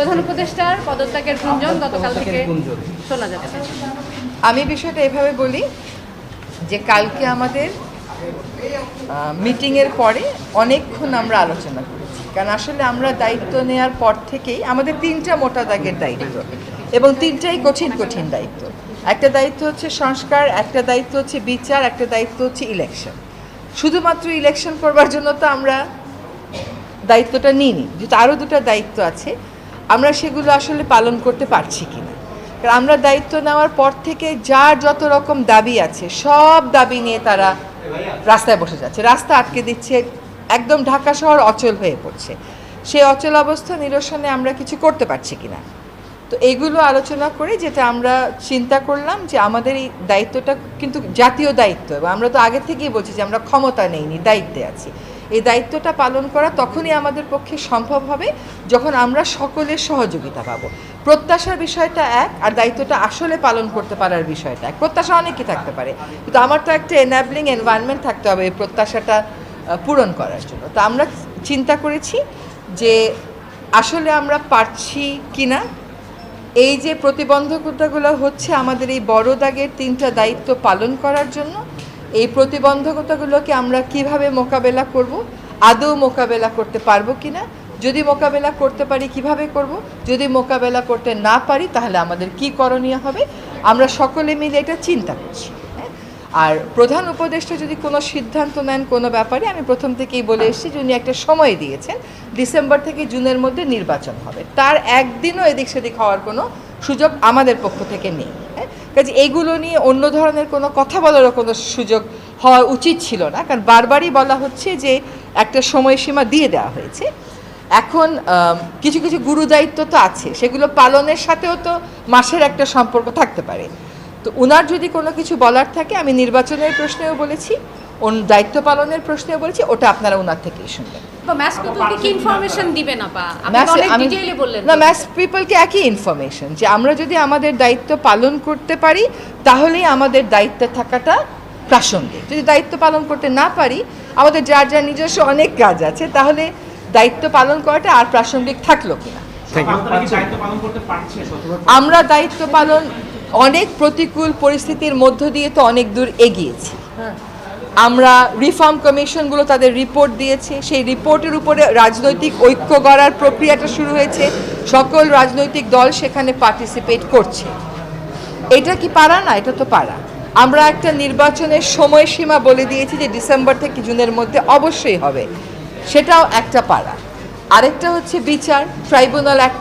প্রধান উপদেষ্টার পদত্যাগের গুঞ্জন গতকাল থেকে শোনা যাচ্ছে। আমি বিষয়টা এভাবে বলি যে কালকে আমাদের মিটিংয়ের পরে অনেকক্ষণ আমরা আলোচনা করেছি, কারণ আসলে আমরা দায়িত্ব নেওয়ার পর থেকেই আমাদের 3টা মোটা দাগের দায়িত্ব এবং 3টাই কঠিন কঠিন দায়িত্ব। একটা দায়িত্ব হচ্ছে সংস্কার, একটা দায়িত্ব হচ্ছে বিচার, একটা দায়িত্ব হচ্ছে ইলেকশন। শুধুমাত্র ইলেকশন করবার জন্য তো আমরা দায়িত্বটা নিইনি, যেহেতু আরও 2টা দায়িত্ব আছে, আমরা সেগুলো আসলে পালন করতে পারছি কিনা। কারণ আমরা দায়িত্ব নেওয়ার পর থেকে যার যত রকম দাবি আছে সব দাবি নিয়ে তারা রাস্তায় বসে যাচ্ছে, রাস্তা আটকে দিচ্ছে, একদম ঢাকা শহর অচল হয়ে পড়ছে। সেই অচল অবস্থা নিরসনে আমরা কিছু করতে পারছি কিনা। তো এইগুলো আলোচনা করে যেটা আমরা চিন্তা করলাম যে আমাদের এই দায়িত্বটা কিন্তু জাতীয় দায়িত্ব, এবং আমরা তো আগে থেকেই বলছি যে আমরা ক্ষমতা নেইনি, দায়িত্বে আছি। এই দায়িত্বটা পালন করা তখনই আমাদের পক্ষে সম্ভব হবে যখন আমরা সকলের সহযোগিতা পাবো। প্রত্যাশার বিষয়টা এক, আর দায়িত্বটা আসলে পালন করতে পারার বিষয়টা এক। প্রত্যাশা অনেকই থাকতে পারে, কিন্তু আমার তো একটা এনাবলিং এনভায়রনমেন্ট থাকতে হবে এই প্রত্যাশাটা পূরণ করার জন্য। তো আমরা চিন্তা করেছি যে আসলে আমরা পারছি কিনা। এই যে প্রতিবন্ধকতাগুলো হচ্ছে আমাদের এই বড় দাগের 3টা দায়িত্ব পালন করার জন্য, এই প্রতিবন্ধকতাগুলোকে আমরা কিভাবে মোকাবেলা করব, আদৌ মোকাবেলা করতে পারবো কিনা, যদি মোকাবেলা করতে পারি কিভাবে করব, যদি মোকাবেলা করতে না পারি তাহলে আমাদের কি করণীয় হবে, আমরা সকলে মিলে এটা চিন্তা করছি। আর প্রধান উপদেষ্টা যদি কোনো সিদ্ধান্ত নেন কোনো ব্যাপারে, আমি প্রথম থেকেই বলে এসেছি যে উনি একটা সময় দিয়েছেন, ডিসেম্বর থেকে জুনের মধ্যে নির্বাচন হবে, তার একদিনও এদিক সেদিক হওয়ার কোনো সুযোগ আমাদের পক্ষ থেকে নেই। কাজে এইগুলো নিয়ে অন্য ধরনের কোনো কথা বলারও কোনো সুযোগ হওয়া উচিত ছিল না, কারণ বারবারই বলা হচ্ছে যে একটা সময়সীমা দিয়ে দেওয়া হয়েছে। এখন কিছু কিছু গুরু দায়িত্ব তো আছে, সেগুলো পালনের সাথেও তো মাসের একটা সম্পর্ক থাকতে পারে। তো ওনার যদি কোনো কিছু বলার থাকে, আমি নির্বাচনের প্রশ্নেও বলেছি, দায়িত্ব পালনের প্রশ্নেও বলেছি, ওটা আপনারা ওনার থেকেই শুনবেন। ম্যাস পিপলকে কি ইনফরমেশন দিবে না পা? আপনি অনেক ডিটেইলে বললেন। না, ম্যাস পিপলকে একই ইনফরমেশন যে আমরা যদি আমাদের দায়িত্ব পালন করতে পারি তাহলেই আমাদের দায়িত্বে থাকাটা প্রাসঙ্গিক। যদি দায়িত্ব পালন করতে না পারি, আমাদের যার যার নিজস্ব অনেক কাজ আছে, তাহলে দায়িত্ব পালন করাটা আর প্রাসঙ্গিক থাকলো কিনা। আমরা দায়িত্ব পালন অনেক প্রতিকূল পরিস্থিতির মধ্য দিয়ে তো অনেক দূর এগিয়েছি। আমরা রিফর্ম কমিশনগুলো তাদের রিপোর্ট দিয়েছে, সেই রিপোর্টের উপরে রাজনৈতিক ঐক্য গড়ার প্রক্রিয়াটা শুরু হয়েছে, সকল রাজনৈতিক দল সেখানে পার্টিসিপেট করছে। এটা কি পারা না? এটা তো পারা। আমরা একটা নির্বাচনের সময়সীমা বলে দিয়েছি যে ডিসেম্বর থেকে জুনের মধ্যে অবশ্যই হবে, সেটাও একটা পারা। আরেকটা হচ্ছে বিচার ট্রাইব্যুনাল একটা